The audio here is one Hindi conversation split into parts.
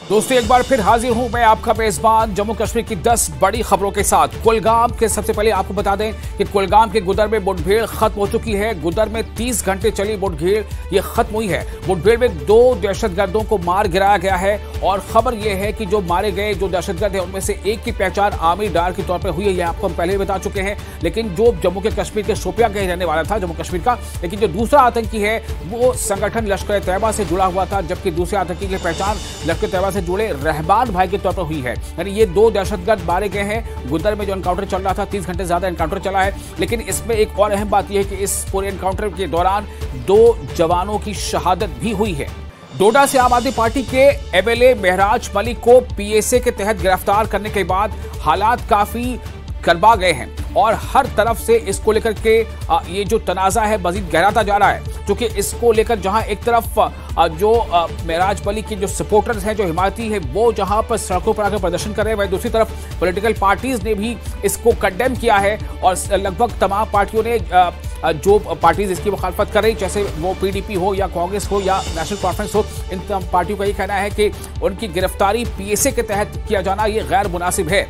दोस्तों एक बार फिर हाजिर हूं मैं आपका मेजबान जम्मू कश्मीर की 10 बड़ी खबरों के साथ। कुलगाम के सबसे पहले आपको बता दें कि कुलगाम के गुदर में मुठभेड़ खत्म हो चुकी है। गुदर में 30 घंटे चली मुठभेड़ ये खत्म हुई है। मुठभेड़ में 2 दहशतगर्दों को मार गिराया गया है और खबर यह है कि जो मारे गए जो दहशतगर्द है उनमें से एक की पहचान आमिर डार के तौर पर हुई है। यह आपको हम पहले ही बता चुके हैं। लेकिन जो जम्मू के कश्मीर के शोपियां के रहने वाला था जम्मू कश्मीर का, लेकिन जो दूसरा आतंकी है वो संगठन लश्कर तैयबा से जुड़ा हुआ था, जबकि दूसरे आतंकी की पहचान लश्कर तैयबा से जुड़े रहमान भाई के तौर पर हुई है। यानी ये 2 दहशतगर्द मारे गए हैं। गुदर में जो एनकाउंटर चल रहा था 30 घंटे ज्यादा एनकाउंटर चला है। लेकिन इसमें एक और अहम बात यह है कि इस पूरे एनकाउंटर के दौरान 2 जवानों की शहादत भी हुई है। डोडा से आम आदमी पार्टी के एमएलए महराज मलिक को पीएसए के तहत गिरफ्तार करने के बाद हालात काफी गरमा गए हैं और हर तरफ से इसको लेकर के ये जो तनाजा है मजीद गहराता जा रहा है, क्योंकि इसको लेकर जहां एक तरफ जो महराज मलिक के जो सपोर्टर्स हैं, जो हिमायती है, वो जहां पर सड़कों पर आकर प्रदर्शन कर रहे हैं, वहीं दूसरी तरफ पॉलिटिकल पार्टीज ने भी इसको कंडेम किया है और लगभग तमाम पार्टियों ने जो पार्टीज इसकी मुखालफत कर रही, जैसे वो पीडीपी हो या कांग्रेस हो या नेशनल कॉन्फ्रेंस हो, इन तमाम पार्टियों का ये कहना है कि उनकी गिरफ्तारी पीएसए के तहत किया जाना ये गैर मुनासिब है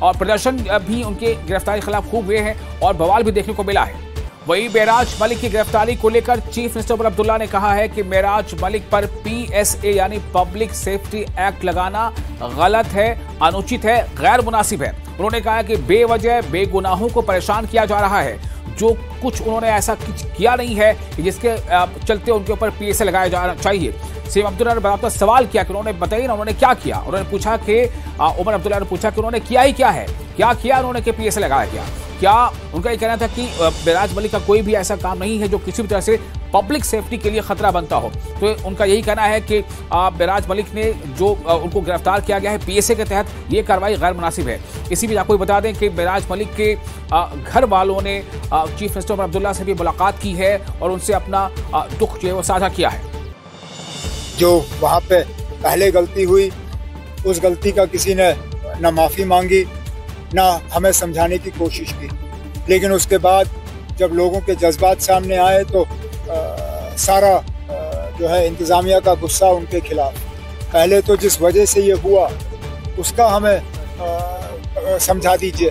और प्रदर्शन भी उनके गिरफ्तारी के खिलाफ खूब हुए हैं और बवाल भी देखने को मिला है। वहीं महराज मलिक की गिरफ्तारी को लेकर चीफ मिनिस्टर उमर अब्दुल्ला ने कहा है कि महराज मलिक पर पीएसए यानी पब्लिक सेफ्टी एक्ट लगाना गलत है, अनुचित है, गैर मुनासिब है। उन्होंने कहा कि बेवजह बेगुनाहों को परेशान किया जा रहा है। जो कुछ उन्होंने ऐसा कुछ किया नहीं है कि जिसके चलते उनके ऊपर पीएसए लगाया जाना चाहिए। सीएम अब्दुल्ला ने बराबर सवाल किया कि उन्होंने बताइए ना उन्होंने क्या किया। उन्होंने पूछा कि उमर अब्दुल्ला ने पूछा कि उन्होंने किया ही क्या है, क्या किया उन्होंने कि पीएसए लगाया गया। क्या उनका ये कहना था कि महराज मलिक का कोई भी ऐसा काम नहीं है जो किसी भी तरह से पब्लिक सेफ्टी के लिए खतरा बनता हो। तो उनका यही कहना है कि महराज मलिक ने जो उनको गिरफ्तार किया गया है पीएसए के तहत, ये कार्रवाई गैर मुनासिब है। इसी बीच आपको बता दें कि महराज मलिक के घर वालों ने चीफ मिनिस्टर उमर अब्दुल्ला से भी मुलाकात की है और उनसे अपना दुख जो है वो साझा किया है। जो वहाँ पे पहले गलती हुई उस गलती का किसी ने न माफ़ी मांगी ना हमें समझाने की कोशिश की, लेकिन उसके बाद जब लोगों के जज्बात सामने आए तो सारा जो है इंतज़ामिया का गुस्सा उनके खिलाफ। पहले तो जिस वजह से ये हुआ उसका हमें समझा दीजिए,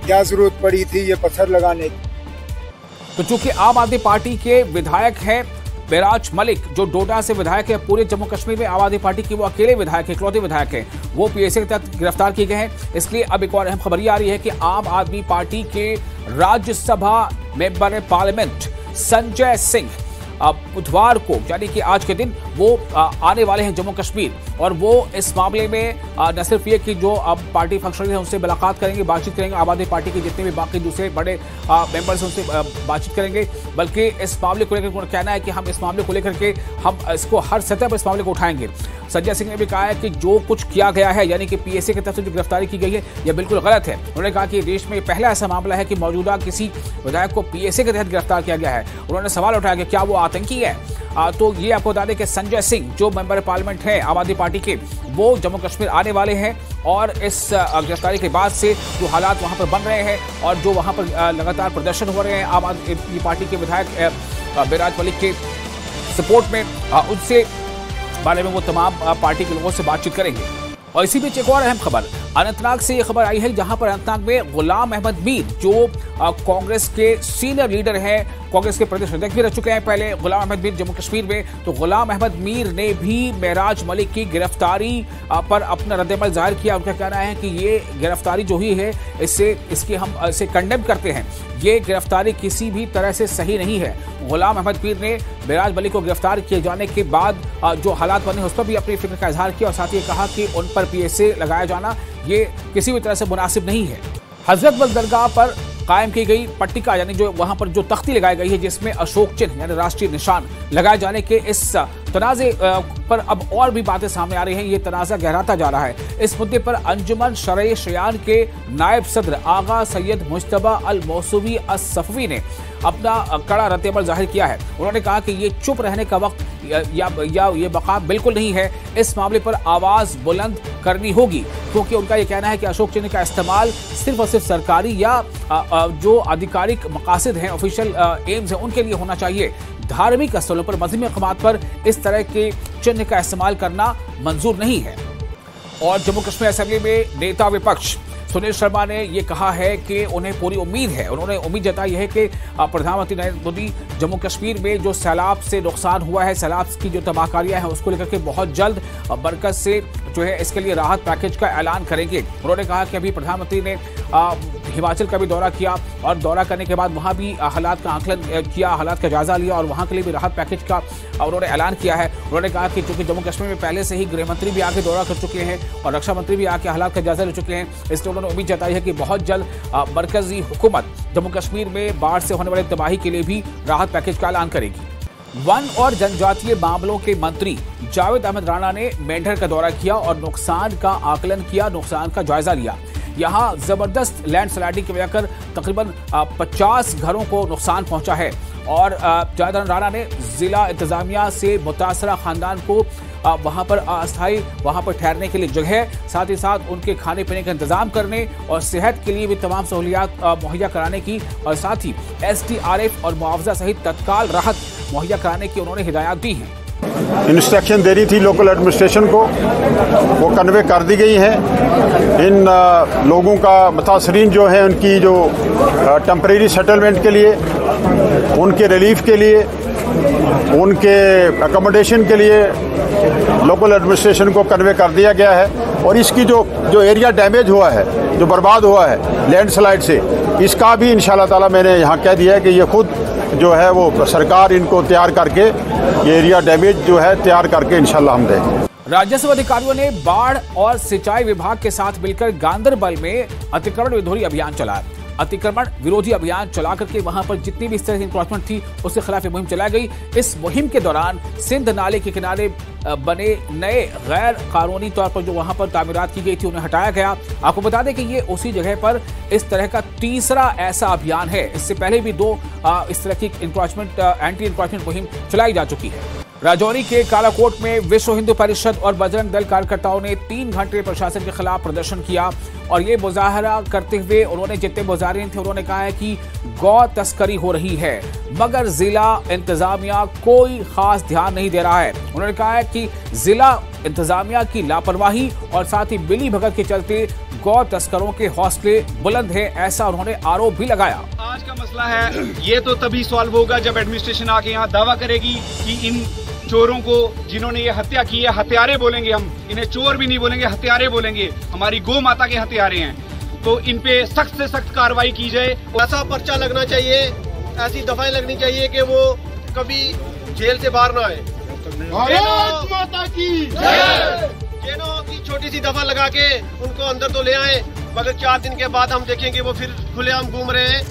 क्या ज़रूरत पड़ी थी ये पत्थर लगाने की। तो चूंकि आम आदमी पार्टी के विधायक हैं महराज मलिक, जो डोडा से विधायक है, पूरे जम्मू कश्मीर में आम आदमी पार्टी के वो अकेले विधायक है, इकलौते विधायक हैं, वो पीएसए के तहत गिरफ्तार किए गए हैं। इसलिए अब एक और अहम खबर ये आ रही है कि आम आदमी पार्टी के राज्यसभा मेंबर पार्लियामेंट संजय सिंह बुधवार को यानी कि आज के दिन वो आने वाले हैं जम्मू कश्मीर और वो इस मामले में न सिर्फ ये कि जो अब पार्टी फंक्शनरी हैं उनसे मुलाकात करेंगे, बातचीत करेंगे, आम आदमी पार्टी के जितने भी बाकी दूसरे बड़े मेंबर्स हैं उनसे बातचीत करेंगे, बल्कि इस मामले को लेकर उन्होंने कहना है कि हम इस मामले को लेकर के हम इसको हर सतह पर इस मामले को उठाएंगे। संजय सिंह ने भी कहा है कि जो कुछ किया गया है यानी कि पीएसए की तरफ से जो गिरफ्तारी की गई है यह बिल्कुल गलत है। उन्होंने कहा कि देश में पहला ऐसा मामला है कि मौजूदा किसी विधायक को पीएसए के तहत गिरफ्तार किया गया है। उन्होंने सवाल उठाया कि क्या वो आतंकी है। तो ये आपको बता दें कि संजय सिंह जो मेंबर पार्लियामेंट है आम आदमी पार्टी के, वो जम्मू कश्मीर आने वाले हैं और इस गिरफ्तारी के बाद से जो हालात वहां पर बन रहे हैं और जो वहां पर लगातार प्रदर्शन हो रहे हैं आम आदमी पार्टी के विधायक महराज मलिक के सपोर्ट में, उनसे बारे में वो तमाम पार्टी के लोगों से बातचीत करेंगे। और इसी बीच एक और अहम खबर अनंतनाग से ये खबर आई है, जहां पर अनंतनाग में गुलाम अहमद मीर जो कांग्रेस के सीनियर लीडर हैं, कांग्रेस के प्रदेश अध्यक्ष भी रह चुके हैं पहले गुलाम अहमद मीर जम्मू कश्मीर में, तो गुलाम अहमद मीर ने भी महराज मलिक की गिरफ्तारी पर अपना रद्दअमल जाहिर किया। उनका कहना है कि ये गिरफ्तारी जो हुई है इसके हम इसे कंडेम करते हैं, ये गिरफ्तारी किसी भी तरह से सही नहीं है। गुलाम अहमद मीर ने महराज मलिक को गिरफ्तार किए जाने के बाद जो हालात बने उस पर भी अपनी फिक्र का इजहार किया और साथ ही कहा कि उन पर पीएसए लगाया जाना ये किसी भी तरह से मुनासिब नहीं है। हजरतबल दरगाह पर कायम की गई पट्टिका यानी जो वहां पर जो तख्ती लगाई गई है जिसमें अशोक चिन्ह यानी राष्ट्रीय निशान लगाए जाने के इस तनाजे पर अब और भी बातें सामने आ रही हैं। ये तनाजा गहराता जा रहा है। इस मुद्दे पर अंजुमन शरई शयान के नायब सदर आगा सैयद मुश्तबा अल मौसूवी अस-सफवी ने अपना कड़ा रद्दअमल जाहिर किया है। उन्होंने कहा कि ये चुप रहने का वक्त या ये मकाम बिल्कुल नहीं है, इस मामले पर आवाज बुलंद करनी होगी, क्योंकि उनका ये कहना है कि अशोक चिन्ह का इस्तेमाल सिर्फ और सिर्फ सरकारी या जो आधिकारिक मकासद हैं, ऑफिशियल एम्स हैं, उनके लिए होना चाहिए। धार्मिक स्थलों पर, मजहबी मकामात पर इस तरह के चिन्ह का इस्तेमाल करना मंजूर नहीं है। और जम्मू कश्मीर असेंबली में नेता विपक्ष सुनील शर्मा ने ये कहा है कि उन्हें पूरी उम्मीद है, उन्होंने उम्मीद जताई है कि प्रधानमंत्री नरेंद्र मोदी जम्मू कश्मीर में जो सैलाब से नुकसान हुआ है, सैलाब की जो तबाहकारियां हैं उसको लेकर के बहुत जल्द बरकत से जो है इसके लिए राहत पैकेज का ऐलान करेंगे। उन्होंने कहा कि अभी प्रधानमंत्री ने हिमाचल का भी दौरा किया और दौरा करने के बाद वहां भी हालात का आकलन किया, हालात का जायजा लिया और वहां के लिए भी राहत पैकेज का उन्होंने ऐलान किया है। उन्होंने कहा कि चूंकि जम्मू कश्मीर में पहले से ही गृह मंत्री भी आके दौरा कर चुके हैं और रक्षा मंत्री भी आके हालात का जायजा ले चुके हैं, इसलिए उन्होंने उम्मीद जताई है कि बहुत जल्द मरकजी हुकूमत जम्मू कश्मीर में बाढ़ से होने वाली तबाही के लिए भी राहत पैकेज का ऐलान करेगी। वन और जनजातीय मामलों के मंत्री जावेद अहमद राणा ने मेंढर का दौरा किया और नुकसान का आकलन किया, नुकसान का जायजा लिया। यहां जबरदस्त लैंडस्लाइडिंग की वजह कर तकरीबन 50 घरों को नुकसान पहुंचा है और जावेद अहमद राणा ने जिला इंतजामिया से मुतासरा खानदान को वहां पर अस्थायी वहां पर ठहरने के लिए जगह, साथ ही साथ उनके खाने पीने का इंतजाम करने और सेहत के लिए भी तमाम सहूलियात मुहैया कराने की और साथ ही SDRF और मुआवजा सहित तत्काल राहत मुहैया कराने की उन्होंने हिदायत दी है। इंस्ट्रक्शन दे रही थी लोकल एडमिनिस्ट्रेशन को, वो कन्वे कर दी गई है। इन लोगों का मुतासरीन जो है उनकी जो टेम्परेरी सेटलमेंट के लिए, उनके रिलीफ के लिए, उनके अकोमोडेशन के लिए लोकल एडमिनिस्ट्रेशन को कन्वे कर दिया गया है। और इसकी जो एरिया डैमेज हुआ है, जो बर्बाद हुआ है लैंडस्लाइड से, इसका भी इंशाल्लाह ताला मैंने यहाँ कह दिया है कि ये खुद जो है वो सरकार इनको तैयार करके ये एरिया डैमेज जो है तैयार करके इंशाल्लाह हम देंगे। राजस्व अधिकारियों ने बाढ़ और सिंचाई विभाग के साथ मिलकर गांदरबल में अतिक्रमण विरोधी अभियान चलाया। अतिक्रमण विरोधी अभियान चला करके वहां पर जितनी भी इस तरह की इंक्रोचमेंट थी उसके खिलाफ मुहिम चलाई गई। इस मुहिम के दौरान सिंध नाले के किनारे बने नए गैर कानूनी तौर पर जो वहां पर तामीरात की गई थी उन्हें हटाया गया। आपको बता दें कि ये उसी जगह पर इस तरह का तीसरा ऐसा अभियान है। इससे पहले भी 2 इस तरह की इंक्रोचमेंट एंटी इंक्रोचमेंट मुहिम चलाई जा चुकी है। राजौरी के कालाकोट में विश्व हिंदू परिषद और बजरंग दल कार्यकर्ताओं ने 3 घंटे प्रशासन के खिलाफ प्रदर्शन किया और ये मुजाहरा करते हुए उन्होंने जितने मुजाहिरीन थे उन्होंने कहा है कि गौ तस्करी हो रही है, मगर जिला इंतजामिया कोई खास ध्यान नहीं दे रहा है। उन्होंने कहा है कि जिला इंतजामिया की लापरवाही और साथ ही मिली भगत के चलते गौ तस्करों के हौसले बुलंद हैं, ऐसा उन्होंने आरोप भी लगाया। आज का मसला है ये तो तभी सॉल्व होगा जब एडमिनिस्ट्रेशन आके यहाँ दावा करेगी कि इन चोरों को जिन्होंने ये हत्या की है हत्यारे बोलेंगे, हम इन्हें चोर भी नहीं बोलेंगे, हत्यारे बोलेंगे, हमारी गौ माता के हत्यारे हैं, तो इन पे सख्त से सख्त कार्रवाई की जाए। ऐसा पर्चा लगना चाहिए, ऐसी दफाएं लगनी चाहिए कि वो कभी जेल से बाहर ना आए। भारत माता की जय। जेलों की छोटी सी दफा लगा के उनको अंदर तो ले आए, मगर 4 दिन के बाद हम देखेंगे वो फिर खुलेआम घूम रहे हैं।